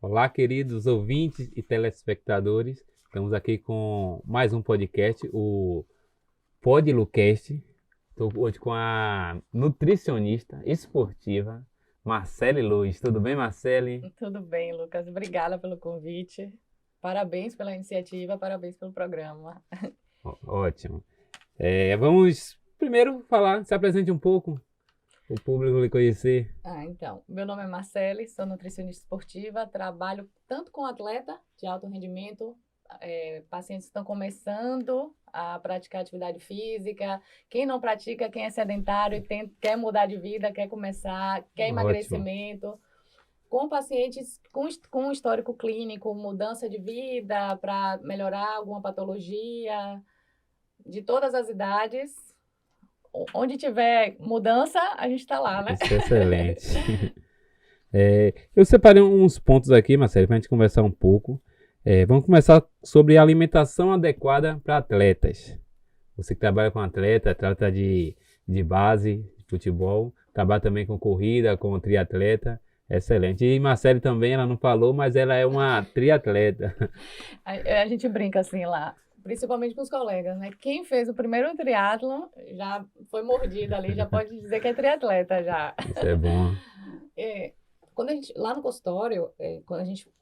Olá, queridos ouvintes e telespectadores. Estamos aqui com mais um podcast, o PodLucast. Estou hoje com a nutricionista esportiva, Marcele Luz. Tudo bem, Marcele? Tudo bem, Lucas. Obrigada pelo convite. Parabéns pela iniciativa, parabéns pelo programa. Ótimo. Vamos primeiro falar, se apresente um pouco, o público lhe conhecer. Então, meu nome é Marcele, sou nutricionista esportiva, trabalho tanto com atleta de alto rendimento, pacientes que estão começando a praticar atividade física, quem não pratica, quem é sedentário e quer mudar de vida, quer começar, quer Ótimo. emagrecimento, com pacientes com histórico clínico, mudança de vida para melhorar alguma patologia, de todas as idades. Onde tiver mudança, a gente está lá, né? Isso é excelente. Eu separei uns pontos aqui, Marcelo, para a gente conversar um pouco. Vamos começar sobre alimentação adequada para atletas. Você que trabalha com atleta de base, de futebol, trabalha também com corrida, com triatleta, excelente. E Marcele também, ela não falou, mas ela é uma triatleta. A gente brinca assim lá, principalmente com os colegas, né? Quem fez o primeiro triatlon já foi mordido ali, já pode dizer que é triatleta já. Isso é bom. Quando a gente, lá no consultório,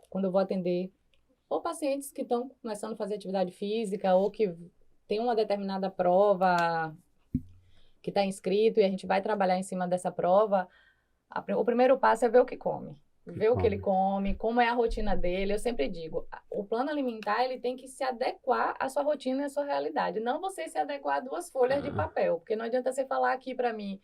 quando eu vou atender ou pacientes que estão começando a fazer atividade física ou que tem uma determinada prova que está inscrito e a gente vai trabalhar em cima dessa prova, o primeiro passo é ver o que come. Ver o que ele come, como é a rotina dele. Eu sempre digo, o plano alimentar ele tem que se adequar à sua rotina e à sua realidade. Não você se adequar a duas folhas de papel. Porque não adianta você falar aqui para mim,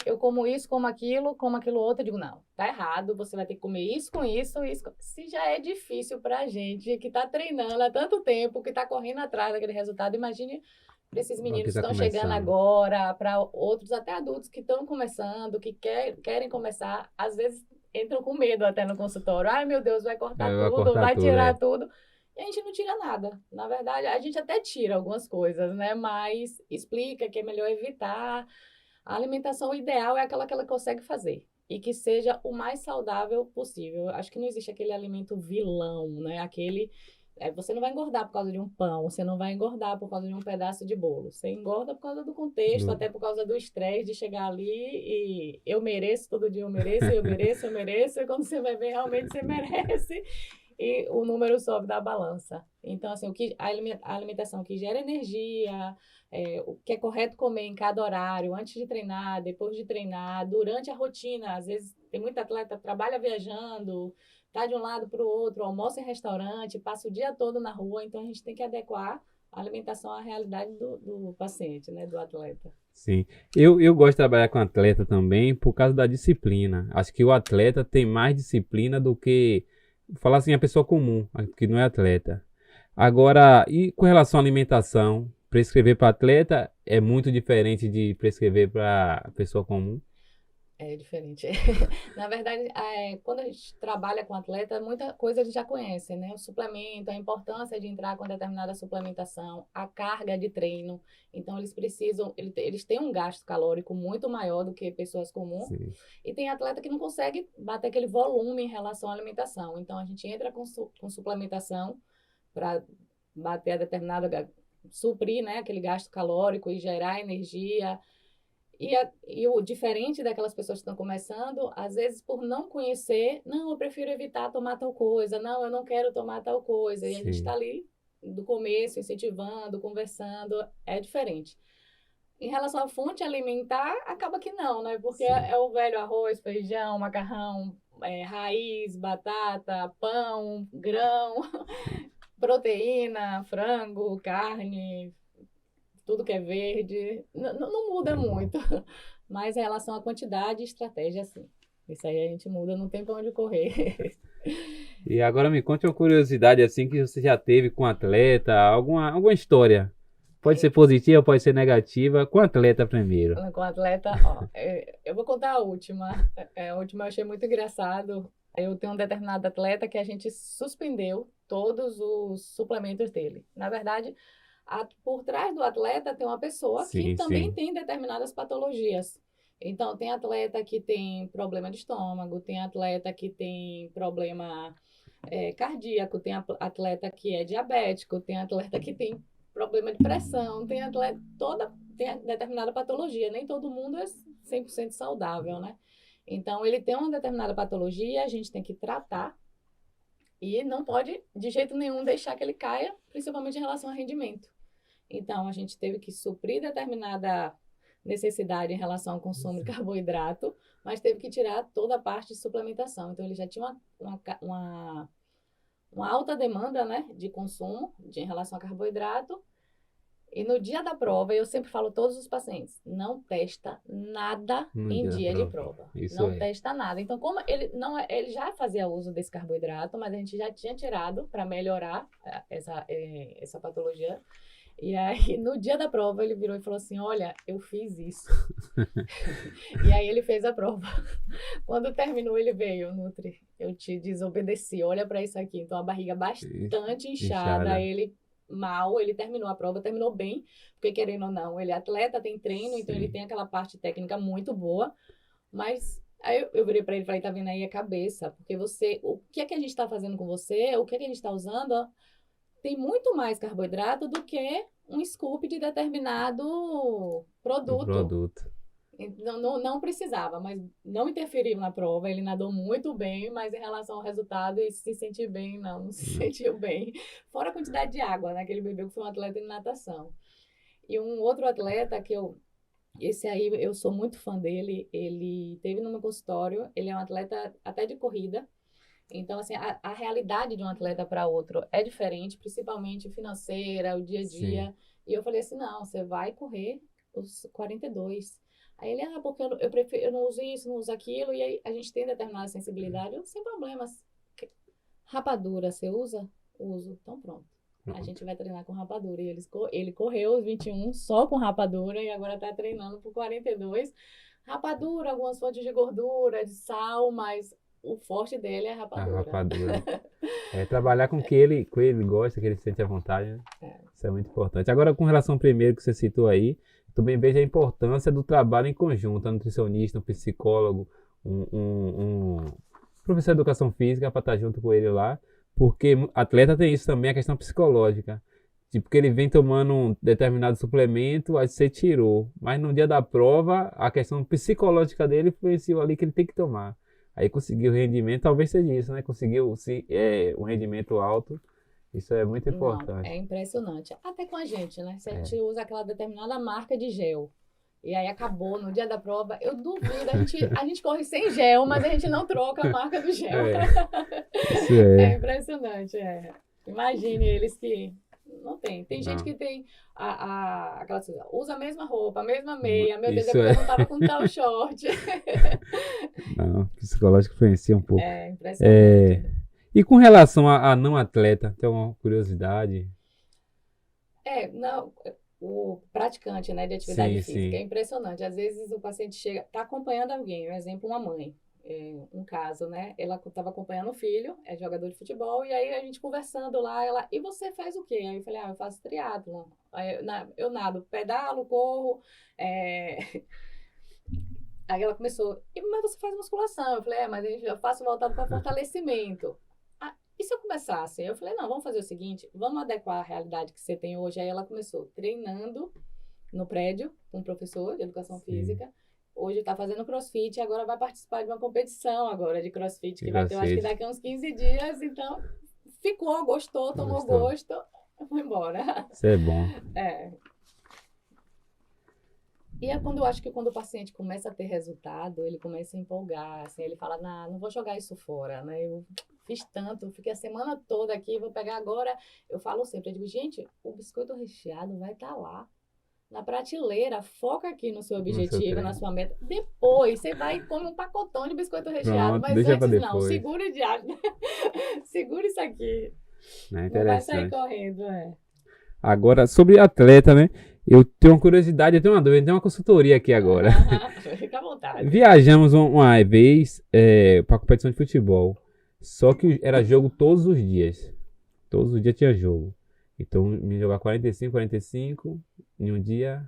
eu como isso, como aquilo outro. Eu digo, não, tá errado, você vai ter que comer isso com isso, isso. Se já é difícil pra gente que tá treinando há tanto tempo, que tá correndo atrás daquele resultado, imagine para esses Aqui meninos que está estão chegando começando. agora, para outros, até adultos que estão começando, que querem começar, às vezes entram com medo até no consultório. Ai, meu Deus, vai cortar Eu vou tudo, cortar vai tudo, tirar tudo. E a gente não tira nada. Na verdade, a gente até tira algumas coisas, né? Mas explica que é melhor evitar. A alimentação ideal é aquela que ela consegue fazer e que seja o mais saudável possível. Acho que não existe aquele alimento vilão, né? Você não vai engordar por causa de um pão, você não vai engordar por causa de um pedaço de bolo. Você engorda por causa do contexto, Do- até por causa do estresse de chegar ali e eu mereço, todo dia eu mereço, eu mereço, eu mereço, e quando você vai ver, realmente você merece e o número sobe da balança. Então, assim, a alimentação que gera energia, o que é correto comer em cada horário, antes de treinar, depois de treinar, durante a rotina. Às vezes tem muita atleta que trabalha viajando, tá de um lado para o outro, almoça em restaurante, passa o dia todo na rua, então a gente tem que adequar a alimentação à realidade do paciente, né, do atleta. Sim. Eu gosto de trabalhar com atleta também por causa da disciplina. Acho que o atleta tem mais disciplina do que, falar assim, a pessoa comum, a que não é atleta. Agora, e com relação à alimentação, prescrever para atleta é muito diferente de prescrever para pessoa comum? É diferente. Na verdade, quando a gente trabalha com atleta, muita coisa a gente já conhece, né? O suplemento, a importância de entrar com determinada suplementação, a carga de treino. Então, eles têm um gasto calórico muito maior do que pessoas comuns. Sim. E tem atleta que não consegue bater aquele volume em relação à alimentação. Então, a gente entra com suplementação para bater a suprir, né, aquele gasto calórico e gerar energia. E o diferente daquelas pessoas que estão começando, às vezes por não conhecer, não, eu prefiro evitar tomar tal coisa, não, eu não quero tomar tal coisa. E a gente está Sim. ali do começo, incentivando, conversando, é diferente. Em relação à fonte alimentar, acaba que não, né? Porque Sim. é o velho arroz, feijão, macarrão, raiz, batata, pão, grão, proteína, frango, carne, tudo que é verde, não muda É bom. muito. Mas em relação à quantidade e estratégia, sim. Isso aí a gente muda, não tem para onde correr. E agora me conte uma curiosidade assim que você já teve com atleta, alguma história. Pode ser positiva, pode ser negativa. Com atleta primeiro. Com atleta, ó, eu vou contar a última. A última eu achei muito engraçado. Eu tenho um determinado atleta que a gente suspendeu todos os suplementos dele. Na verdade, por trás do atleta tem uma pessoa que Sim, também sim. tem determinadas patologias. Então, tem atleta que tem problema de estômago, tem atleta que tem problema cardíaco, tem atleta que é diabético, tem atleta que tem problema de pressão, tem atleta tem determinada patologia. Nem todo mundo é 100% saudável, né? Então, ele tem uma determinada patologia, a gente tem que tratar e não pode, de jeito nenhum, deixar que ele caia, principalmente em relação ao rendimento. Então, a gente teve que suprir determinada necessidade em relação ao consumo de carboidrato, mas teve que tirar toda a parte de suplementação. Então, ele já tinha uma alta demanda, né, de consumo em relação a carboidrato. E no dia da prova, eu sempre falo a todos os pacientes, não testa nada em dia de prova. Não testa nada. Então, como ele já fazia uso desse carboidrato, mas a gente já tinha tirado para melhorar essa patologia. E aí, no dia da prova, ele virou e falou assim, olha, eu fiz isso. E aí, ele fez a prova. Quando terminou, ele veio, Nutri, eu te desobedeci, olha para isso aqui. Então, a barriga bastante inchada, ele terminou a prova, terminou bem, porque querendo ou não, ele é atleta, tem treino, então ele tem aquela parte técnica muito boa, mas aí eu virei para ele e falei, tá vendo aí a cabeça, porque o que é que a gente está fazendo com você, o que é que a gente está usando, tem muito mais carboidrato do que um scoop de determinado produto. Não precisava, mas não interferiu na prova. Ele nadou muito bem, mas em relação ao resultado, ele se sentiu bem, não se sentiu bem. Fora a quantidade de água, né, que ele bebeu, que foi um atleta de natação. E um outro atleta esse aí eu sou muito fã dele, ele teve no meu consultório, ele é um atleta até de corrida. Então, assim, a realidade de um atleta para outro é diferente, principalmente financeira, o dia a dia. Sim. E eu falei assim, não, você vai correr os 42. Aí ele, porque eu prefiro, eu não uso isso, não uso aquilo, e aí a gente tem determinada sensibilidade, sem problemas. Rapadura, você usa? Uso. Então pronto. A gente vai treinar com rapadura. E ele correu os 21 só com rapadura e agora tá treinando por 42. Rapadura, algumas fontes de gordura, de sal, mas o forte dele é a rapadura. A rapadura. Trabalhar com o que ele gosta, que ele sente à vontade, né? Isso é muito importante. Agora, com relação ao primeiro que você citou aí, também vejo a importância do trabalho em conjunto, um nutricionista, um psicólogo, um professor de educação física para estar junto com ele lá, porque atleta tem isso também, a questão psicológica. Tipo, que ele vem tomando um determinado suplemento, aí você tirou. Mas no dia da prova, a questão psicológica dele influenciou ali que ele tem que tomar. Aí conseguiu o rendimento, talvez seja isso, né? Conseguiu um rendimento alto. Isso é muito importante. Não, é impressionante. Até com a gente, né? Se a gente usa aquela determinada marca de gel, e aí acabou no dia da prova, eu duvido, a gente corre sem gel, mas a gente não troca a marca do gel. Isso é. É impressionante, Imagine eles que não tem. Tem gente que tem aquela coisa, usa a mesma roupa, a mesma meia, meu Deus, depois eu não tava com tal short. Não, psicológico influencia um pouco. É impressionante. E com relação a não atleta, tem alguma curiosidade? Não, o praticante, né, de atividade física é impressionante. Às vezes o paciente está acompanhando alguém, por exemplo, uma mãe, um caso, né, ela estava acompanhando o filho, é jogador de futebol, e aí a gente conversando lá, e você faz o quê? Aí eu falei, eu faço triatlon. Aí eu nado, pedalo, corro, Aí ela começou, mas você faz musculação? Eu falei, mas eu faço voltado para fortalecimento. E se eu começasse? Eu falei, não, vamos fazer o seguinte, vamos adequar a realidade que você tem hoje. Aí ela começou treinando no prédio com um professor de educação física. Hoje está fazendo crossfit e agora vai participar de uma competição agora de crossfit, que vai ter, eu acho que daqui a uns 15 dias. Então, gostou, tomou gosto, foi embora. Isso é bom. E é quando eu acho que quando o paciente começa a ter resultado, ele começa a empolgar, assim, ele fala, não vou jogar isso fora, né? Eu fiz tanto, fiquei a semana toda aqui, vou pegar agora. Eu falo sempre, eu digo, gente, o biscoito recheado vai estar lá, na prateleira, foca aqui no seu objetivo, na sua meta. Depois, você vai e come um pacotão de biscoito recheado, mas antes não, segura segura isso aqui. Não vai sair correndo, Agora, sobre atleta, né? Eu tenho uma curiosidade, eu tenho uma dúvida, eu tenho uma consultoria aqui agora. Fica à vontade. Viajamos uma vez para competição de futebol, só que era jogo todos os dias. Todos os dias tinha jogo. Então, me jogar 45, em um dia,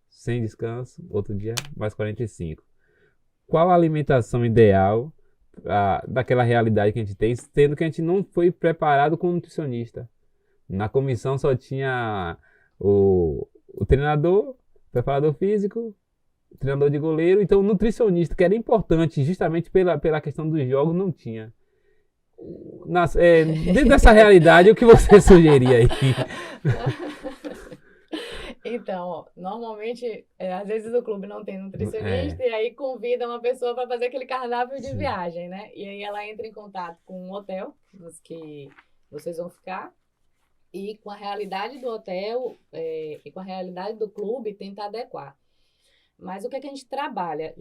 sem descanso, outro dia, mais 45. Qual a alimentação ideal daquela realidade que a gente tem, sendo que a gente não foi preparado como nutricionista. Na comissão só tinha o treinador, preparador físico, treinador de goleiro, então o nutricionista, que era importante justamente pela questão dos jogos, não tinha. Dentro dessa realidade, o que você sugeria aí? Então, ó, normalmente, às vezes o clube não tem nutricionista e aí convida uma pessoa para fazer aquele cardápio de viagem, né? E aí ela entra em contato com um hotel que vocês vão ficar e com a realidade do hotel e com a realidade do clube tenta adequar. Mas o que é que a gente trabalha?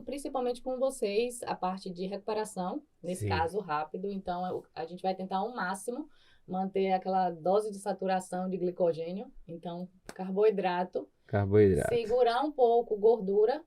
Principalmente com vocês, a parte de recuperação, nesse caso rápido. Então, a gente vai tentar ao máximo manter aquela dose de saturação de glicogênio. Então, carboidrato. Segurar um pouco gordura.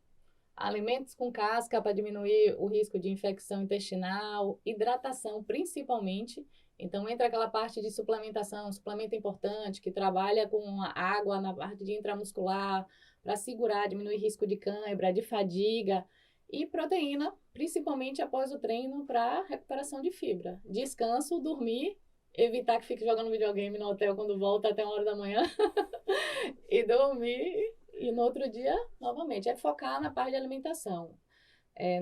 Alimentos com casca para diminuir o risco de infecção intestinal. Hidratação, principalmente. Então, entra aquela parte de suplementação, suplemento importante, que trabalha com a água na parte de intramuscular, para segurar, diminuir risco de cãibra, de fadiga. E proteína, principalmente após o treino, para recuperação de fibra. Descanso, dormir, evitar que fique jogando videogame no hotel quando volta até 1h da manhã. E dormir, e no outro dia, novamente. É focar na parte de alimentação.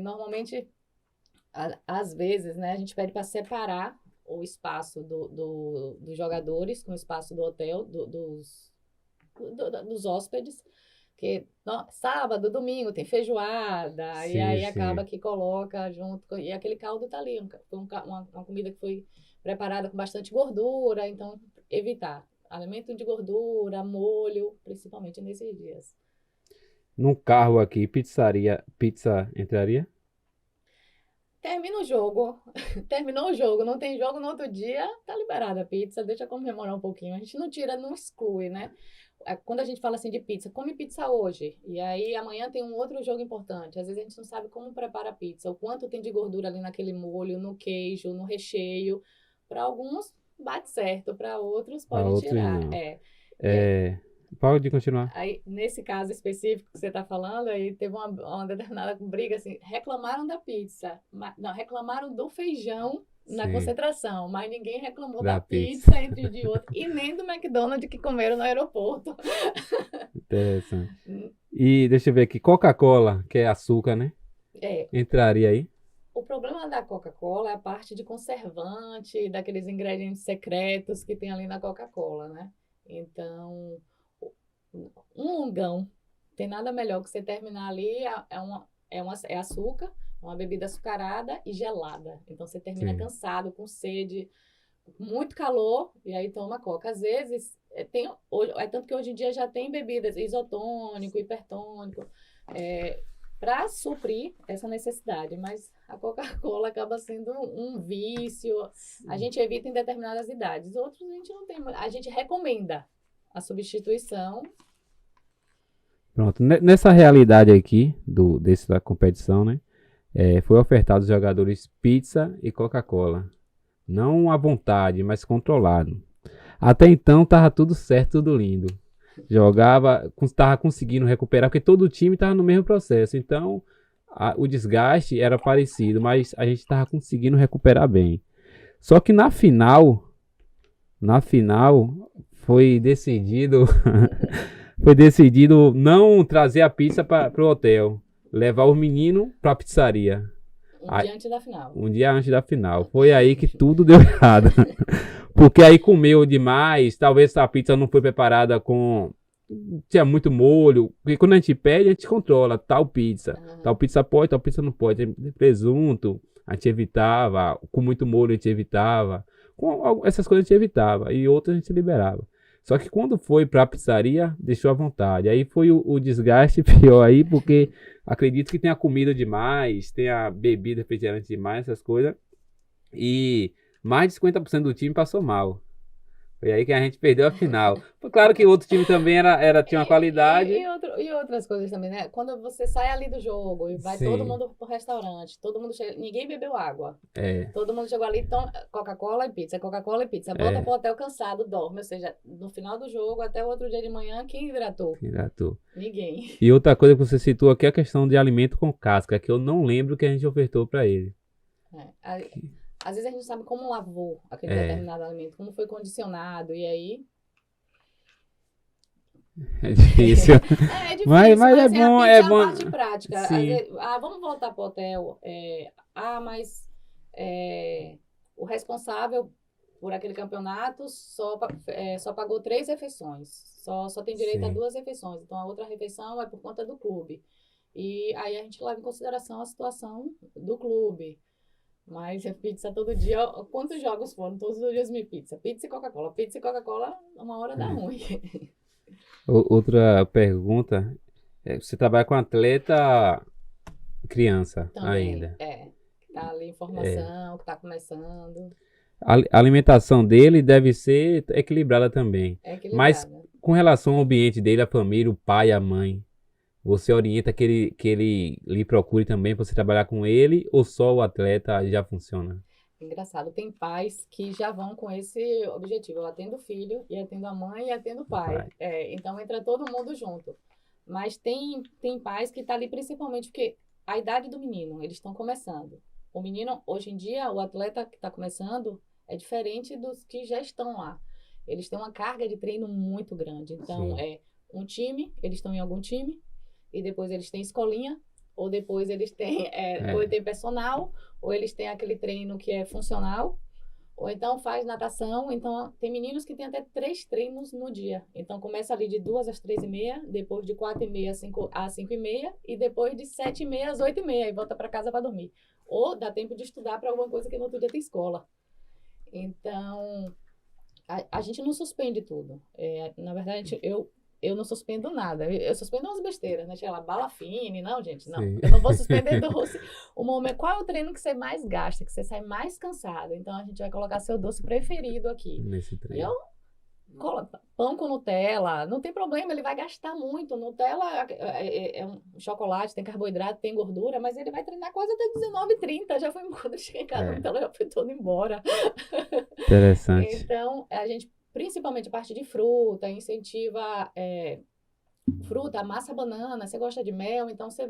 Normalmente, às vezes, né, a gente pede para separar o espaço dos jogadores com o espaço do hotel, dos hóspedes. Porque sábado, domingo tem feijoada, sim, e aí acaba que coloca junto, e aquele caldo tá ali, uma comida que foi preparada com bastante gordura, então evitar alimento de gordura, molho, principalmente nesses dias. Num carro aqui, pizza entraria? Termina o jogo, terminou o jogo, não tem jogo no outro dia, tá liberada a pizza, deixa comemorar um pouquinho, a gente não tira, não exclui, né? Quando a gente fala assim de pizza, come pizza hoje, e aí amanhã tem um outro jogo importante. Às vezes a gente não sabe como prepara a pizza, o quanto tem de gordura ali naquele molho, no queijo, no recheio. Para alguns bate certo, para outros pode tirar. Pode continuar. Aí, nesse caso específico que você está falando, aí teve uma determinada briga assim, reclamaram da pizza, não, reclamaram do feijão na concentração, mas ninguém reclamou da pizza entre de outro, e nem do McDonald's que comeram no aeroporto. Interessante. E deixa eu ver aqui, Coca-Cola, que é açúcar, né? Entraria aí? O problema da Coca-Cola é a parte de conservante, daqueles ingredientes secretos que tem ali na Coca-Cola, né? Então, um longão, tem nada melhor que você terminar ali, é açúcar, uma bebida açucarada e gelada. Então, você termina cansado, com sede, muito calor, e aí toma Coca. Às vezes, tanto que hoje em dia já tem bebidas isotônico, hipertônico, para suprir essa necessidade. Mas a Coca-Cola acaba sendo um vício. A gente evita em determinadas idades. Outros a gente não tem. A gente recomenda a substituição. Pronto. Nessa realidade aqui, da competição, né? Foi ofertado aos jogadores pizza e Coca-Cola. Não à vontade, mas controlado. Até então tava tudo certo, tudo lindo. Tava conseguindo recuperar, porque todo o time tava no mesmo processo. Então, o desgaste era parecido, mas a gente tava conseguindo recuperar bem. Só que na final foi decidido não trazer a pizza para o hotel. Levar o menino pra pizzaria. Um dia antes da final. Foi aí que tudo deu errado. Porque aí comeu demais. Talvez a pizza não foi preparada tinha muito molho. Porque quando a gente pede, a gente controla. Tal pizza. Tal pizza pode, tal pizza não pode. Presunto, a gente evitava. Com muito molho, a gente evitava. Essas coisas a gente evitava. E outras a gente liberava. Só que quando foi pra pizzaria, deixou à vontade. Aí foi o desgaste pior aí, porque acredito que tenha comida demais, tenha bebida refrigerante demais, essas coisas. E mais de 50% do time passou mal. Foi aí que a gente perdeu a final. Foi claro que o outro time também tinha uma qualidade. E outras coisas também, né? Quando você sai ali do jogo e vai todo mundo pro restaurante, ninguém bebeu água. Todo mundo chegou ali, Coca-Cola e pizza. Volta pro hotel cansado, dorme. Ou seja, no final do jogo, até o outro dia de manhã, quem hidratou? Ninguém. E outra coisa que você citou aqui é a questão de alimento com casca, que eu não lembro que a gente ofertou para ele. Às vezes a gente não sabe como lavou aquele É, determinado alimento, como foi condicionado, e aí é difícil. é difícil, Mas mas é assim, a bom, pizza é é uma bom. parte prática. Às Sim, vezes, vamos voltar pro hotel. Mas é, o responsável por aquele campeonato só pagou 3 refeições. Só tem direito a sim. 2 refeições. Então, a outra refeição é por conta do clube. E aí a gente leva em consideração a situação do clube. Mas é pizza todo dia. Quantos jogos foram? Todos os dias me pizza. Pizza e Coca-Cola. Pizza e Coca-Cola, uma hora dá ruim. Outra pergunta. Você trabalha com atleta criança Também, ainda. que tá ali em É, formação, que tá começando, a alimentação dele deve ser equilibrada também. é Mas equilibrada. com relação ao ambiente dele, a família, o pai, a mãe, você orienta que ele lhe procure também para você trabalhar com ele ou só o atleta já funciona? Engraçado, tem pais que já vão com esse objetivo. Eu atendo o filho, e atendo a mãe, e atendo o O pai. pai. Então entra todo mundo junto. Mas tem pais que tá ali principalmente porque a idade do menino, eles estão começando. O menino, hoje em dia, o atleta que está começando é diferente dos que já estão lá. Eles têm uma carga de treino muito grande. Então, Sim. um time, eles estão em algum time, e depois eles têm escolinha, ou depois eles têm, ou É, tem personal, ou eles têm aquele treino que é funcional, ou então faz natação. Então, tem meninos que têm até 3 treinos no dia. Então, começa ali de 2 às 3h30, depois de 4h30 às 5h30, e depois de 7h30 às 8h30, e volta para casa para dormir. Ou dá tempo de estudar para alguma coisa que no outro dia tem escola. Então, a gente não suspende tudo. Na verdade, eu não suspendo nada. Eu suspendo umas besteiras, né? Chega lá, bala fine. Não, gente, não. sim. Eu não vou suspender doce. O momento, qual é o treino que você mais gasta, que você sai mais cansado? Então, a gente vai colocar seu doce preferido aqui. Nesse E eu treino. pão com Nutella, não tem problema, ele vai gastar muito. Nutella é um chocolate, tem carboidrato, tem gordura, mas ele vai treinar quase até 19h30. Já foi quando eu cheguei em casa, a É, Nutella já foi todo embora. interessante. Então, a gente, principalmente a parte de fruta, incentiva fruta, massa banana, você gosta de mel, então você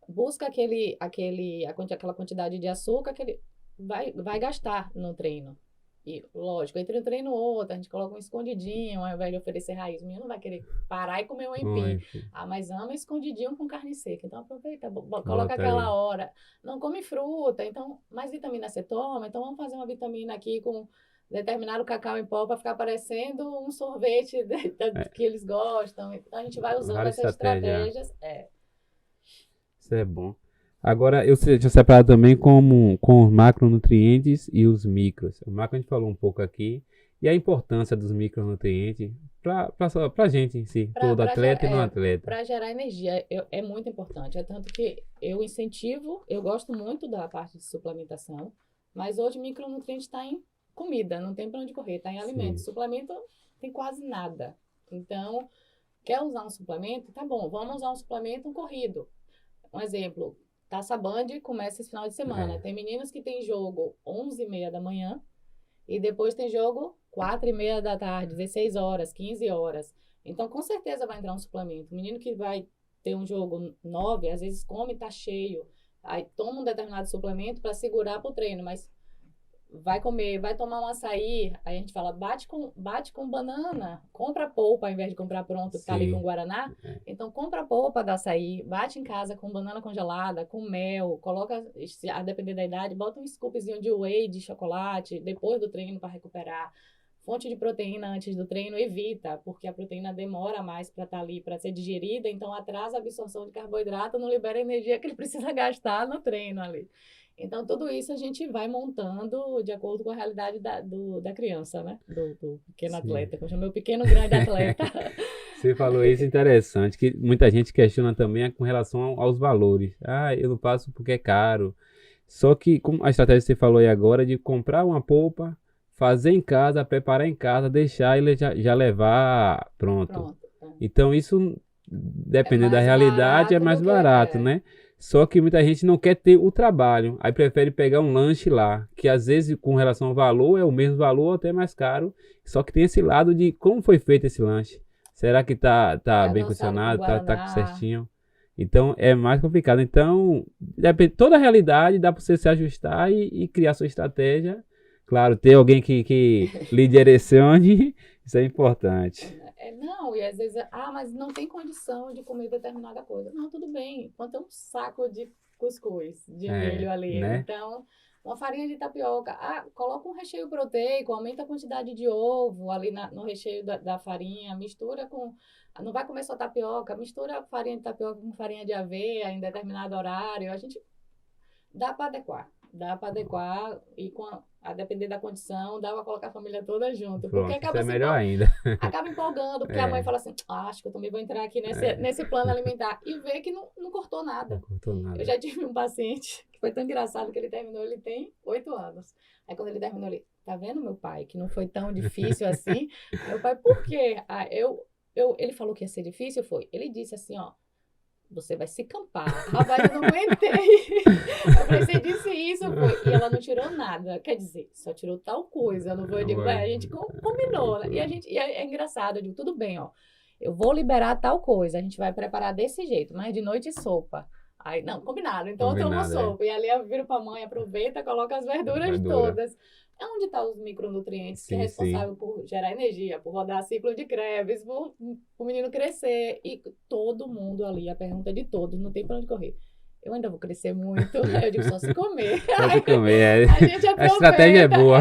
busca aquela quantidade de açúcar que ele vai gastar no treino. E, lógico, entre um treino e outro, a gente coloca um escondidinho, ao invés de oferecer raiz. O menino não vai querer parar e comer um empim. Enfim, Mas ama escondidinho com carne seca. Então, aproveita, coloca bota aquela ali. hora. Não come fruta, então, mais vitamina você toma. Então, vamos fazer uma vitamina aqui com determinado cacau em pó para ficar parecendo um sorvete É, que eles gostam. Então, a gente vai usando várias essas estratégias. estratégias. Isso é bom. Agora, eu tinha separado também com os macronutrientes e os micros. O macro a gente falou um pouco aqui. E a importância dos micronutrientes para a gente em si, todo atleta e não atleta. Para gerar energia é muito importante. É tanto que eu incentivo, eu gosto muito da parte de suplementação, mas hoje micronutriente está em comida, não tem para onde correr, está em alimentos. Sim, Suplemento tem quase nada. Então, quer usar um suplemento? Tá bom, vamos usar um suplemento corrido. Um exemplo, Taça Band começa esse final de semana. é, Tem meninos que tem jogo 11h30 da manhã, e depois tem jogo 4h30 da tarde, 16 horas, 15 horas. Então, com certeza vai entrar um suplemento. O menino que vai ter um jogo 9, às vezes come e tá cheio. Aí toma um determinado suplemento para segurar pro treino, mas vai comer, vai tomar um açaí, aí a gente fala, bate com banana, compra polpa ao invés de comprar pronto, que tá ali com sim, guaraná. é, Então compra polpa do açaí, bate em casa com banana congelada, com mel, coloca, a depender da idade, bota um scoopzinho de whey de chocolate depois do treino para recuperar. Fonte de proteína antes do treino evita, porque a proteína demora mais para estar ali, para ser digerida, então atrasa a absorção de carboidrato, não libera a energia que ele precisa gastar no treino ali. Então, tudo isso a gente vai montando de acordo com a realidade da criança, né? Do pequeno sim. atleta, que eu chamo meu pequeno grande atleta. Você falou isso interessante, que muita gente questiona também com relação aos valores. Ah, eu não passo porque é caro. Só que com a estratégia que você falou aí agora de comprar uma polpa, fazer em casa, preparar em casa, deixar ele já levar pronto. Pronto. Então isso, É dependendo da mais realidade, é barato mais do que. barato, né? Só que muita gente não quer ter o trabalho, aí prefere pegar um lanche lá, que às vezes com relação ao valor é o mesmo valor ou até mais caro, só que tem esse lado de como foi feito esse lanche. Será que tá É bem adoçado com condicionado, tá Guaraná. certinho? Então, é mais complicado. Então, depende, toda a realidade dá para você se ajustar e criar sua estratégia. Claro, ter alguém que lhe direcione, isso é importante. Não, e às vezes, mas não tem condição de comer determinada coisa. Não, tudo bem, quanto é um saco de cuscuz, de milho ali. Né? Então, uma farinha de tapioca, coloca um recheio proteico, aumenta a quantidade de ovo ali no recheio da farinha, mistura com. Não vai comer só tapioca, mistura a farinha de tapioca com farinha de aveia em determinado horário. A gente dá para adequar. Dá para adequar e a depender da condição, dá para colocar a família toda junto. Porque Pronto, isso é acaba se melhor ainda. acaba empolgando, porque a mãe fala assim, acho que eu também vou entrar aqui nesse plano alimentar. E vê que não cortou Não nada. cortou nada. Eu já tive um paciente que foi tão engraçado que ele terminou, ele tem 8 anos. Aí quando ele terminou, ele, tá vendo, meu pai, que não foi tão difícil assim? Meu pai, por quê? Ele falou que ia ser difícil, foi. Ele disse assim, ó, você vai se campar. Rapaz, eu não aguentei. Eu falei, você disse isso, foi. E ela não tirou nada. Quer dizer, só tirou tal coisa. Eu não vou, eu digo, a gente combinou, né? E é engraçado, eu digo, tudo bem, ó. Eu vou liberar tal coisa, a gente vai preparar desse jeito, mas de noite sopa. Aí, não, combinado. Então eu tomo sopa. E ali eu viro pra mãe, aproveita, coloca as verduras todas. É onde estão os micronutrientes que é responsável por gerar energia, por rodar ciclo de Krebs, por o menino crescer. E todo mundo ali, a pergunta de todos, não tem pra onde correr. Eu ainda vou crescer muito. Eu digo, só se comer. Só se comer. A gente aproveita. A estratégia é boa.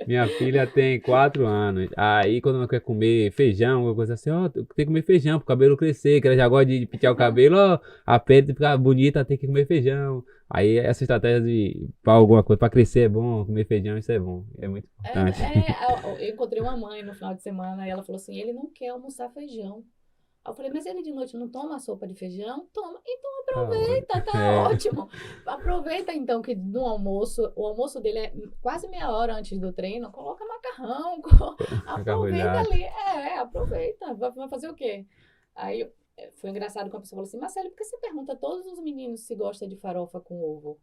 Minha filha tem 4 anos. Aí, quando ela quer comer feijão, alguma coisa assim, ó, tem que comer feijão pro cabelo crescer, que ela já gosta de pentear o cabelo, ó, a pele ficar bonita, tem que comer feijão. Aí, essa estratégia pra alguma coisa, pra crescer é bom, comer feijão, isso é bom. É muito importante. Eu encontrei uma mãe no final de semana e ela falou assim, ele não quer almoçar feijão. Eu falei, mas ele de noite não toma sopa de feijão? Toma. Então aproveita, tá ótimo. Aproveita então que no almoço, o almoço dele é quase meia hora antes do treino, coloca macarrão, aproveita ali. Aproveita. Vai fazer o quê? Aí foi engraçado quando a pessoa falou assim, Marcelo, por que você pergunta a todos os meninos se gosta de farofa com ovo?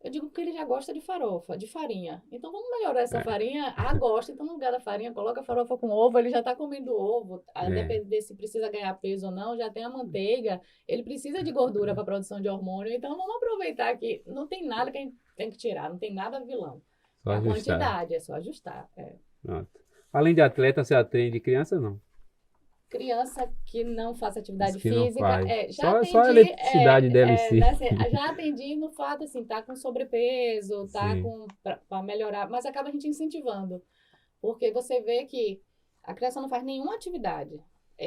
Eu digo porque ele já gosta de farofa, de farinha. Então vamos melhorar essa farinha. Gosta, então no lugar da farinha, coloca farofa com ovo, ele já tá comendo ovo. A depender se precisa ganhar peso ou não, já tem a manteiga. Ele precisa de gordura para produção de hormônio. Então vamos aproveitar que não tem nada que a gente tem que tirar, não tem nada vilão. Só a ajustar. quantidade, é só ajustar. Pronto. Além de atleta, você atende criança ou não? Criança que não faça atividade que física, só a eletricidade dela em si. Já atendi no fato, assim, tá com sobrepeso, tá para melhorar, mas acaba a gente incentivando, porque você vê que a criança não faz nenhuma atividade,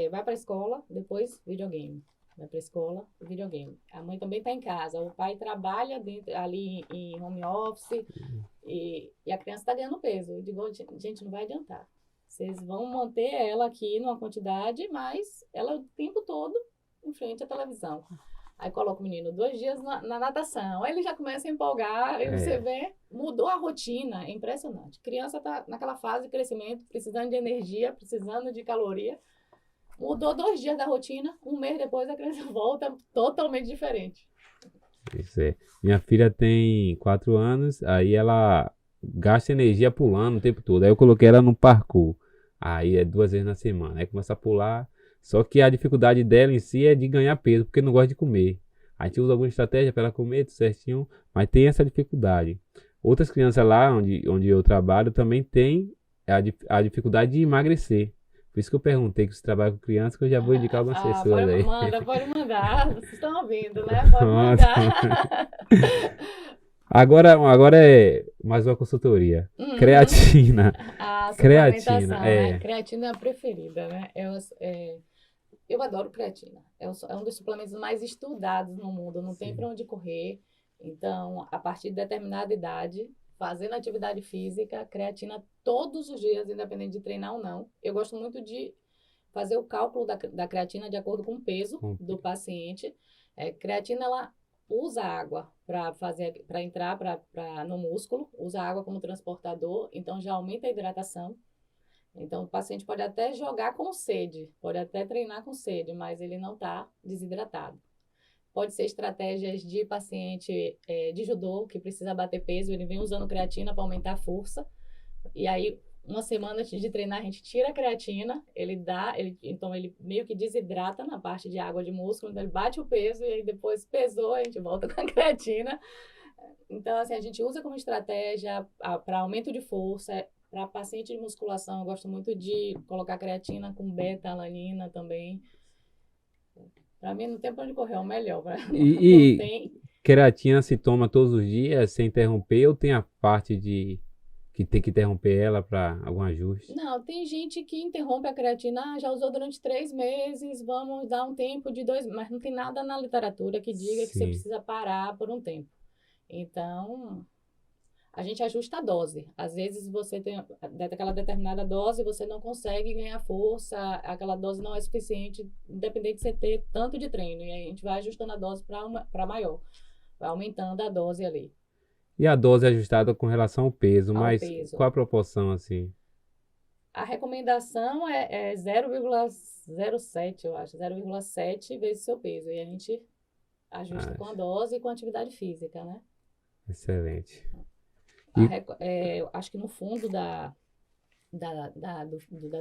vai para a escola, depois videogame, vai para a escola, videogame. A mãe também tá em casa, o pai trabalha ali em home office e a criança tá ganhando peso. Eu digo, gente, não vai adiantar. Vocês vão manter ela aqui numa quantidade, mas ela o tempo todo em frente à televisão. Aí coloca o menino 2 dias na natação, aí ele já começa a empolgar, aí você vê, mudou a rotina, é impressionante. Criança tá naquela fase de crescimento, precisando de energia, precisando de caloria. Mudou 2 dias da rotina, 1 mês depois a criança volta totalmente diferente. Isso é. Minha filha tem 4 anos, aí ela gasta energia pulando o tempo todo. Aí eu coloquei ela no parkour. Aí é 2 vezes na semana. Aí começa a pular. Só que a dificuldade dela em si é de ganhar peso, porque não gosta de comer. A gente usa alguma estratégia para ela comer tudo certinho, mas tem essa dificuldade. Outras crianças lá onde eu trabalho também tem a dificuldade de emagrecer. Por isso que eu perguntei que você trabalha com crianças, que eu já vou indicar algumas pessoas aí. Pode mandar. Vocês estão ouvindo, né? Pode mandar. Agora é mais uma consultoria. Creatina. Creatina. Creatina é a preferida, né? Eu adoro creatina. É um dos suplementos mais estudados no mundo. Não tem para onde correr. Então, a partir de determinada idade, fazendo atividade física, creatina todos os dias, independente de treinar ou não. Eu gosto muito de fazer o cálculo da creatina de acordo com o peso do paciente. Creatina, ela usa água para entrar no músculo, usa água como transportador, então já aumenta a hidratação. Então, o paciente pode até jogar com sede, pode até treinar com sede, mas ele não está desidratado. Pode ser estratégias de paciente de judô, que precisa bater peso, ele vem usando creatina para aumentar a força. E aí, uma semana antes de treinar, a gente tira a creatina, então ele meio que desidrata na parte de água de músculo, então ele bate o peso e aí depois pesou, a gente volta com a creatina. Então, assim, a gente usa como estratégia para aumento de força, para paciente de musculação, eu gosto muito de colocar creatina com beta-alanina também. Para mim, não tem para onde correr, é o melhor. E Não tem. creatina se toma todos os dias sem interromper ou tem a parte de que tem que interromper ela para algum ajuste? Não, tem gente que interrompe a creatina, já usou durante 3 meses, vamos dar um tempo de 2, mas não tem nada na literatura que diga que você Sim, precisa parar por um tempo. Então, a gente ajusta a dose. Às vezes você tem aquela determinada dose, você não consegue ganhar força, aquela dose não é suficiente, independente de você ter tanto de treino. E aí a gente vai ajustando a dose para maior, vai aumentando a dose ali, e a dose é ajustada com relação ao peso, ao mas peso. qual a proporção assim? A recomendação é 0,07, eu acho, 0,7 vezes seu peso. E a gente ajusta Ah, com a dose e com a atividade física, né? excelente. E Eu acho que no fundo das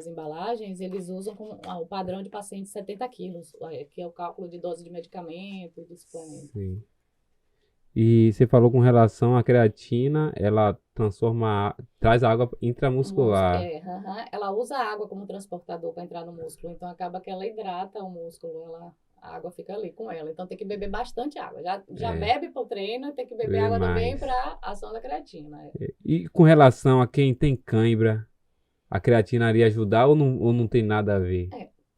embalagens, eles usam o padrão de paciente 70 quilos, que é o cálculo de dose de medicamento, de suplemento. sim. E você falou com relação à creatina, ela traz água intramuscular. Ela usa a água como transportador para entrar no músculo, então acaba que ela hidrata o músculo, a água fica ali com ela. Então tem que beber bastante água. Já É, bebe para o treino, tem que beber bebe água também mais. para a ação da creatina. E com relação a quem tem cãibra, a creatina iria ajudar ou não tem nada a ver?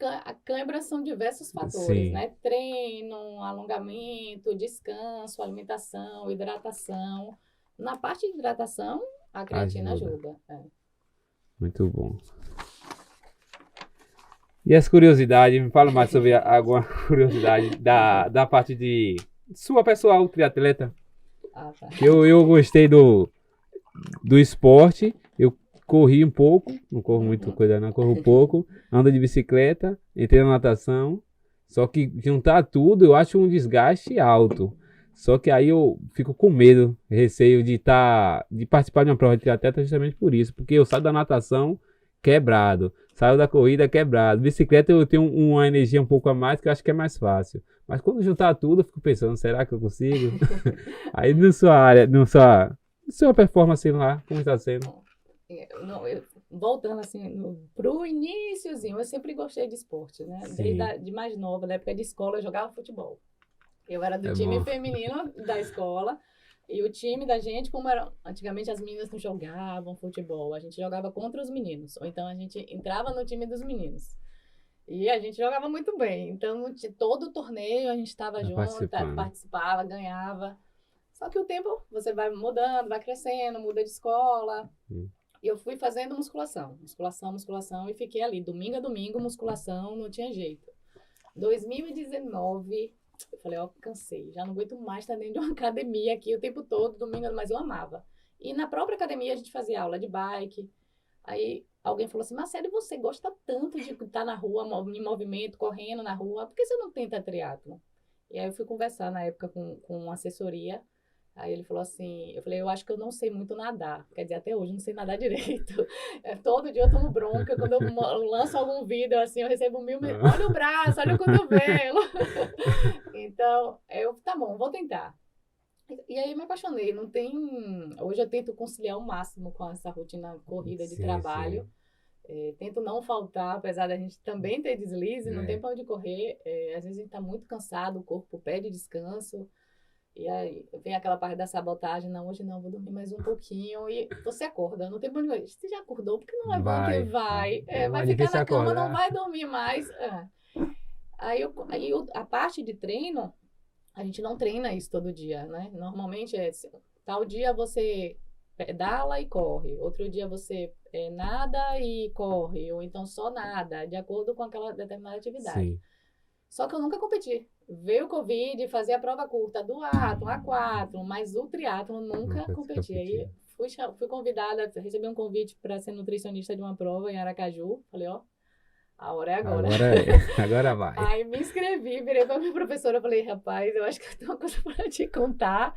A cãibra são diversos fatores, Sim, né? Treino, alongamento, descanso, alimentação, hidratação. Na parte de hidratação, a creatina ajuda. ajuda. Muito bom. E as curiosidades, me fala mais sobre alguma curiosidade da parte de sua pessoal, triatleta. Ah, tá. Eu gostei do esporte, eu corri um pouco, não corro muito coisa não, corro pouco, ando de bicicleta, entrei na natação, só que juntar tudo eu acho um desgaste alto. Só que aí eu fico com medo, receio de participar de uma prova de triatleta justamente por isso, porque eu saio da natação quebrado, saio da corrida quebrado, bicicleta eu tenho uma energia um pouco a mais que eu acho que é mais fácil. Mas quando juntar tudo, eu fico pensando, será que eu consigo? Aí na sua área, sua performance lá, como está sendo? Voltando assim pro iniciozinho, eu sempre gostei de esporte, né? Sim, De mais nova, da época de escola, eu jogava futebol. Eu era do é time bom. feminino da escola. E o time da gente, como era. Antigamente as meninas não jogavam futebol, a gente jogava contra os meninos. Ou então a gente entrava no time dos meninos. E a gente jogava muito bem. Então, todo torneio a gente estava Tá junto, participando. participava, ganhava. Só que o tempo você vai mudando, vai crescendo, muda de escola. Hum. E eu fui fazendo musculação, musculação, musculação e fiquei ali, domingo a domingo, musculação, não tinha jeito. 2019, eu falei, ó, cansei, já não aguento mais estar dentro de uma academia aqui o tempo todo, domingo, mas eu amava. E na própria academia a gente fazia aula de bike. Aí alguém falou assim, Marcelo, você gosta tanto de estar na rua, em movimento, correndo na rua, por que você não tenta triatlo? E aí eu fui conversar na época com uma assessoria. Aí ele falou assim, eu falei, eu acho que eu não sei muito nadar. Quer dizer, até hoje eu não sei nadar direito. Todo dia eu tomo bronca, quando eu lanço algum vídeo assim, eu recebo olha o braço, olha o cotovelo. Então, tá bom, vou tentar. E aí eu me apaixonei, não tem... Hoje eu tento conciliar o máximo com essa rotina corrida de Sim, trabalho. sim. Tento não faltar, apesar da gente também ter deslize, não tem É. para onde correr. Às vezes a gente tá muito cansado, o corpo pede descanso. E aí vem aquela parte da sabotagem, não, hoje não, vou dormir mais um pouquinho. E você acorda, não tem pra onde ir. Você já acordou? Porque não levanta e Vai. vai. É Vai mais ficar difícil na cama, não acordar. vai dormir mais. A parte de treino, a gente não treina isso todo dia, né? Normalmente tal dia você pedala e corre, outro dia você nada e corre, ou então só nada, de acordo com aquela determinada atividade. Sim. Só que eu nunca competi. Veio o Covid, fazia a prova curta do Atlas, A4, mas o triatlo nunca Nunca se competi. competiu. Aí fui convidada, recebi um convite para ser nutricionista de uma prova em Aracaju. Falei, ó, a hora é agora. Agora é. Agora vai. Aí me inscrevi, virei para minha professora, falei, rapaz, eu acho que eu tenho uma coisa para te contar.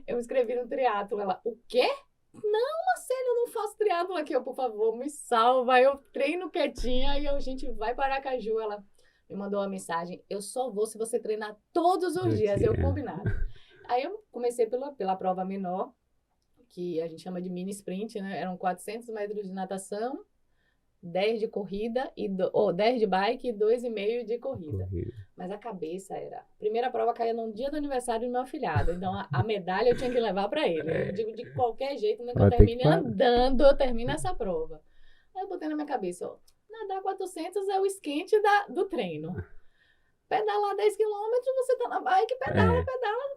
Eu me inscrevi no triatlo. Ela, o quê? Marcelo, eu não faço triatlo aqui, por favor, me salva. Eu treino quietinha e a gente vai para Aracaju. Ela me mandou uma mensagem, eu só vou se você treinar todos os dias, eu combinado. Aí eu comecei pela prova menor, que a gente chama de mini sprint, né? Eram 400 metros de natação, 10 de corrida, 10 de bike e 2,5 de corrida. Mas a cabeça era... A primeira prova caía no dia do aniversário do meu afilhado. Então, a medalha eu tinha que levar para ele. Eu digo, de qualquer jeito, nem que eu termine andando, eu termino essa prova. Aí eu botei na minha cabeça, ó, nadar 400 é o esquente do treino. Pedalar 10 quilômetros, você tá na bike, pedala,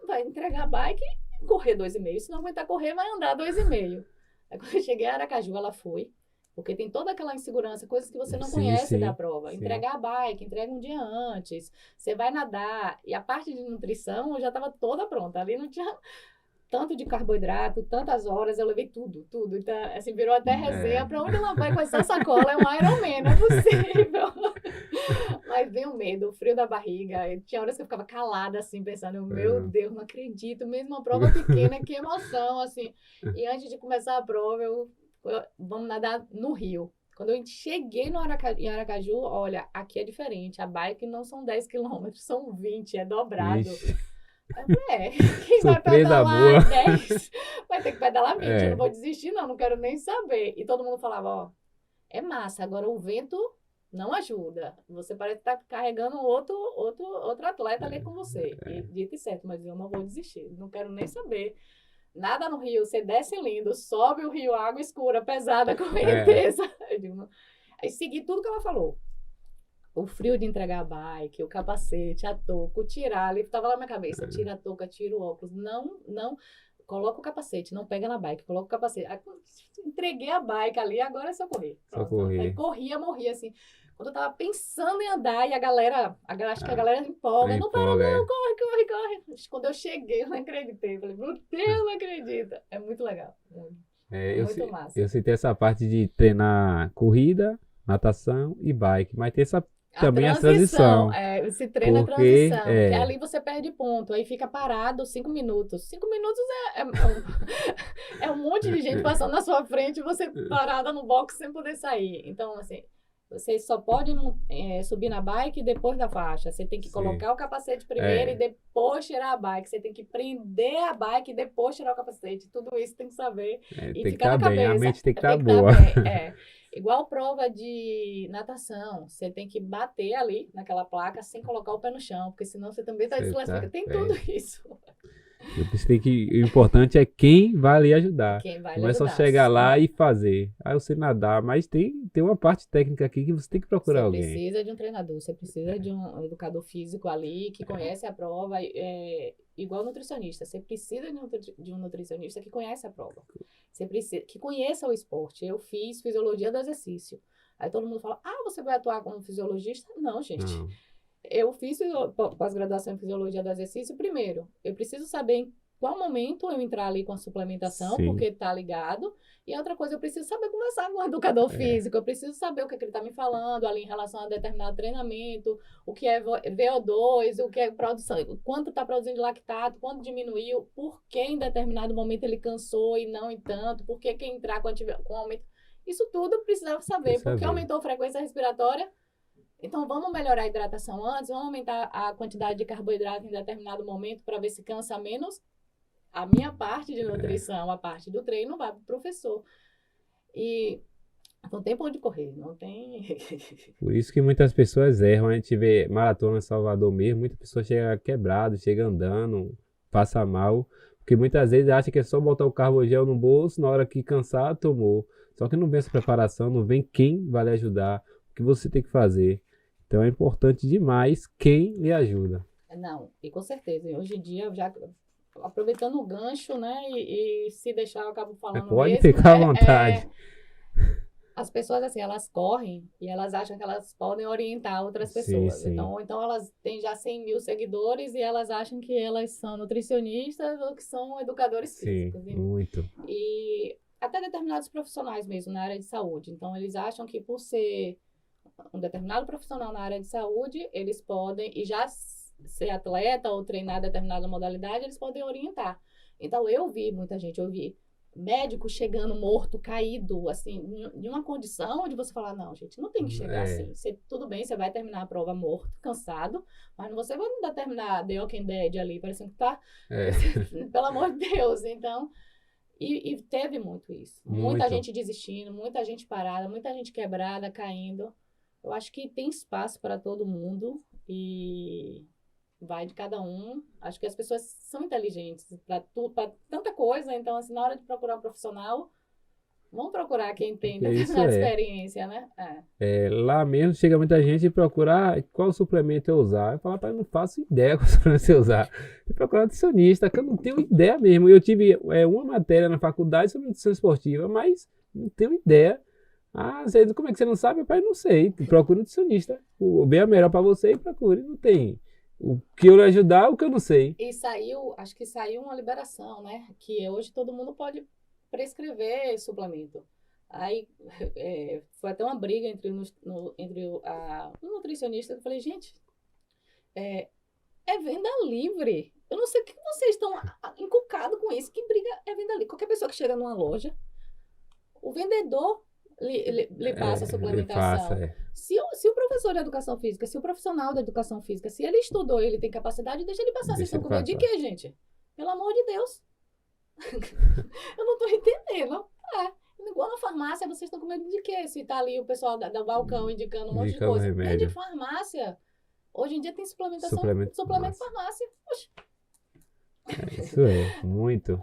vai entregar a bike e correr 2,5. Se não aguentar correr, vai andar 2,5. Aí quando eu cheguei a Aracaju, ela foi. Porque tem toda aquela insegurança, coisas que você não conhece da prova. Entregar a bike, entrega um dia antes, você vai nadar. E a parte de nutrição já estava toda pronta. Ali não tinha tanto de carboidrato, tantas horas, eu levei tudo. Então, assim, virou até resenha. Para onde ela vai com essa sacola? É um Ironman, não é possível. Mas veio o medo, o frio da barriga. E tinha horas que eu ficava calada, assim, pensando, meu Deus, não acredito. Mesmo uma prova pequena, que emoção, assim. E antes de começar a prova, vamos nadar no rio. Quando eu cheguei em Aracaju, olha, aqui é diferente. A bike não são 10 quilômetros, são 20, é dobrado. Eu falei, quem vai pedalar 10 vai ter que pedalar 20. Eu não vou desistir, não quero nem saber. E todo mundo falava, ó, é massa, agora o vento não ajuda. Você parece estar carregando outro atleta ali com você. E dito e certo, mas eu não vou desistir, não quero nem saber. Nada no rio, você desce lindo, sobe o rio, água escura, pesada, correnteza. Aí segui tudo que ela falou. O frio de entregar a bike, o capacete, a touca, tirar ali, estava lá na minha cabeça, tira a touca, tira o óculos, não, coloca o capacete, não pega na bike, coloca o capacete. Aí, entreguei a bike ali, agora é só correr. Só correr. Aí corria, morria, assim. Quando eu tava pensando em andar e a galera, acho que a galera empolga, não para não, corre. Quando eu cheguei, eu não acreditei. Falei, meu Deus, não acredita. É muito legal. Muito massa. Eu citei essa parte de treinar corrida, natação e bike, mas tem essa também a transição. Você treina a transição, porque ali você perde ponto, aí fica parado 5 minutos. 5 minutos é um monte de gente passando na sua frente e você parada no box sem poder sair. Então, assim, você só pode subir na bike depois da faixa. Você tem que colocar o capacete primeiro e depois tirar a bike. Você tem que prender a bike e depois tirar o capacete. Tudo isso tem que saber e tem ficar que na bem, cabeça. a mente tem que estar boa. Igual prova de natação, você tem que bater ali naquela placa sem colocar o pé no chão, porque senão você também está desclassificado. Tem tudo isso. O importante é quem vai lhe ajudar. Não é só chegar lá e fazer. Aí você nadar, mas tem uma parte técnica aqui que você tem que procurar alguém. Você precisa de um treinador, você precisa de um educador físico ali que conhece a prova, igual nutricionista. Você precisa de um nutricionista que conhece a prova. Você precisa que conheça o esporte. Eu fiz fisiologia do exercício. Aí todo mundo fala, você vai atuar como fisiologista? Não, gente. Não. Eu fiz pós-graduação em fisiologia do exercício. Primeiro, eu preciso saber em qual momento eu entrar ali com a suplementação, porque tá ligado. E outra coisa, eu preciso saber conversar com o educador físico. Eu preciso saber o que ele tá me falando ali em relação a determinado treinamento, o que é VO2, o que é produção, quanto tá produzindo lactato, quanto diminuiu, por que em determinado momento ele cansou e não em tanto, por que entrar com aumento. Isso tudo eu precisava saber, porque aumentou a frequência respiratória. Então, vamos melhorar a hidratação antes, vamos aumentar a quantidade de carboidrato em determinado momento para ver se cansa menos. A minha parte de nutrição, a parte do treino, vai para o professor. E não tem pra onde correr, não tem... Por isso que muitas pessoas erram. A gente vê maratona em Salvador mesmo, muita pessoa chega quebrado, chega andando, passa mal. Porque muitas vezes acha que é só botar o carbogel no bolso, na hora que cansar, tomou. Só que não vem essa preparação, não vem quem vai lhe ajudar, o que você tem que fazer. Então é importante demais quem lhe ajuda. Não, e com certeza. Hoje em dia, já aproveitando o gancho, né? E se deixar, eu acabo falando pode mesmo. Ficar à vontade. As pessoas, assim, elas correm e elas acham que elas podem orientar outras pessoas. Sim. Então elas têm já 100 mil seguidores e elas acham que elas são nutricionistas ou que são educadores físicos. Sim, muito. E até determinados profissionais mesmo na área de saúde. Então, eles acham que por ser um determinado profissional na área de saúde, eles podem, e já ser atleta ou treinar determinada modalidade, eles podem orientar. Então, eu vi muita gente, médico chegando morto, caído, assim, em uma condição onde você fala, não, gente, não tem que chegar assim. Tudo bem, você vai terminar a prova morto, cansado, mas você vai não terminar The Walking Dead ali, parecendo que tá, pelo amor de Deus. Então, e teve muito isso. Muita gente desistindo, muita gente parada, muita gente quebrada, caindo. Eu acho que tem espaço para todo mundo e vai de cada um. Acho que as pessoas são inteligentes para tanta coisa. Então, assim, na hora de procurar um profissional, vamos procurar quem tem determinada experiência, né? Lá mesmo chega muita gente e procura qual suplemento eu usar. Eu falo, não faço ideia qual suplemento eu usar. Eu procuro nutricionista, que eu não tenho ideia mesmo. Eu tive uma matéria na faculdade sobre nutrição esportiva, mas não tenho ideia. Como é que você não sabe? Pai, não sei. Procura nutricionista. O bem é melhor para você e procure. Não tem. O que eu lhe ajudar, o que eu não sei. E acho que saiu uma liberação, né? Que hoje todo mundo pode prescrever suplemento. Aí foi até uma briga entre o nutricionista. Eu falei, gente, é venda livre. Eu não sei o que vocês estão encucados com isso. Que briga é venda livre? Qualquer pessoa que chega numa loja, o vendedor lhe passa a suplementação. Se o professor de educação física, se o profissional da educação física, se ele estudou, ele tem capacidade, deixa ele passar. Vocês estão com medo de quê, gente? Pelo amor de Deus. Eu não estou entendendo. Igual na farmácia, vocês estão com medo de quê? Se tá ali o pessoal do balcão indicando um monte de coisa. É de farmácia. Hoje em dia tem suplementação, suplemento farmácia. Oxi. Isso muito.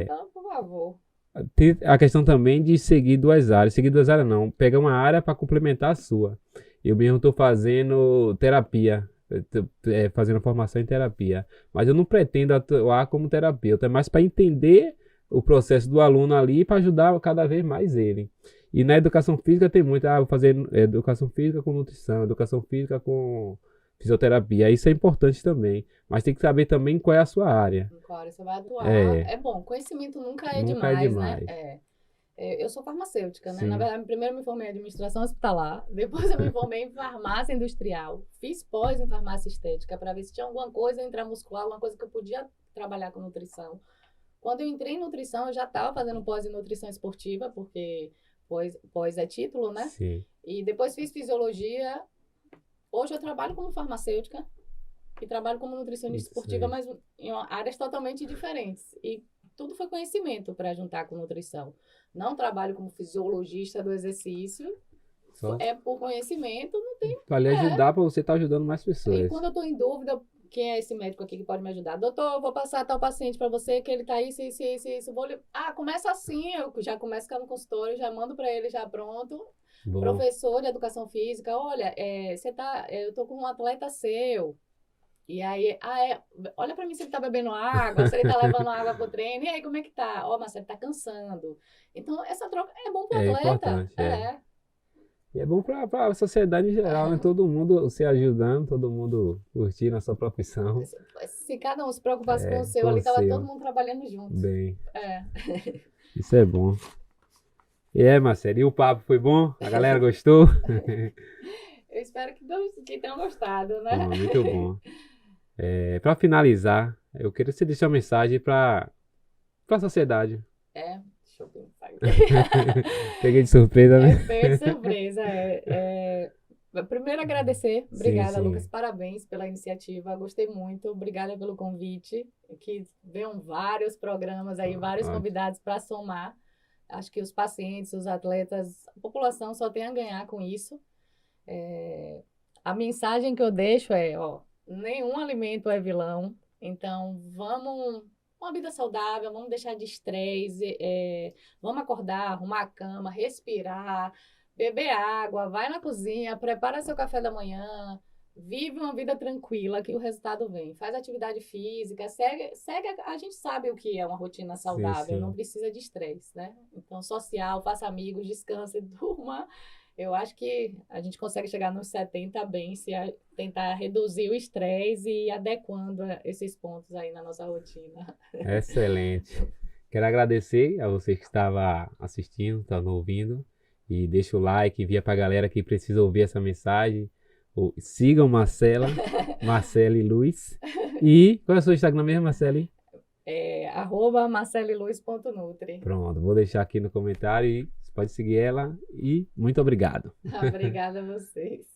Então, por favor. Tem a questão também de seguir duas áreas. Seguir duas áreas não. Pegar uma área para complementar a sua. Eu mesmo estou fazendo terapia. Fazendo formação em terapia. Mas eu não pretendo atuar como terapeuta. É mais para entender o processo do aluno ali para ajudar cada vez mais ele. E na educação física tem muito. Vou fazer educação física com nutrição. Educação física com fisioterapia. Isso é importante também. Mas tem que saber também qual é a sua área. Em qual área você vai atuar. É bom. Conhecimento nunca é demais, né? Eu sou farmacêutica, né? Sim. Na verdade, primeiro eu me formei em administração hospitalar, depois eu me formei em farmácia industrial, fiz pós em farmácia estética para ver se tinha alguma coisa intramuscular, alguma coisa que eu podia trabalhar com nutrição. Quando eu entrei em nutrição, eu já estava fazendo pós em nutrição esportiva, porque pós é título, né? Sim. E depois fiz fisiologia. Hoje eu trabalho como farmacêutica e trabalho como nutricionista esportiva, mas em áreas totalmente diferentes. E tudo foi conhecimento para juntar com nutrição. Não trabalho como fisiologista do exercício, é por conhecimento, não tem... Para lhe ajudar, para você estar ajudando mais pessoas. E quando eu estou em dúvida, quem é esse médico aqui que pode me ajudar? Doutor, eu vou passar tal paciente para você, que ele está isso. Começa assim, eu já começo a ficar no consultório, já mando para ele já pronto. Bom. Professor de educação física, olha, eu tô com um atleta seu. E aí, olha pra mim se ele tá bebendo água, se ele tá levando água pro treino. E aí, como é que tá? Mas ele tá cansando. Então, essa troca é bom pro atleta. Importante, E é bom pra a sociedade em geral, né? Todo mundo se ajudando, todo mundo curtindo a sua profissão. Se cada um se preocupasse com o seu, ali tava todo mundo trabalhando junto. Bem. Isso é bom. Marcelo, e o papo foi bom? A galera gostou? Eu espero que tenham gostado, né? Muito bom. Para finalizar, eu queria que você deixar uma mensagem para a sociedade. Deixa eu pensar. Peguei de surpresa, né? Peguei de surpresa. Primeiro agradecer. Obrigada, sim. Lucas. Parabéns pela iniciativa. Gostei muito. Obrigada pelo convite. Que venham vários programas aí, vários convidados para somar. Acho que os pacientes, os atletas, a população só tem a ganhar com isso. A mensagem que eu deixo nenhum alimento é vilão. Então, vamos uma vida saudável, vamos deixar de estresse, vamos acordar, arrumar a cama, respirar, beber água, vai na cozinha, prepara seu café da manhã, vive uma vida tranquila que o resultado vem. Faz atividade física, segue a gente sabe o que é uma rotina saudável, sim. Não precisa de estresse, né? Então, social, faça amigos, descanse, durma. Eu acho que a gente consegue chegar nos 70 bem se tentar reduzir o estresse e ir adequando esses pontos aí na nossa rotina. Excelente. Quero agradecer a você que estava assistindo, estava ouvindo. E deixa o like, envia para a galera que precisa ouvir essa mensagem. Sigam Marcela e Luiz. E qual é o seu Instagram mesmo, Marcela? @marceliluz.nutri. Pronto, vou deixar aqui no comentário e você pode seguir ela. E muito obrigado. Obrigada a vocês.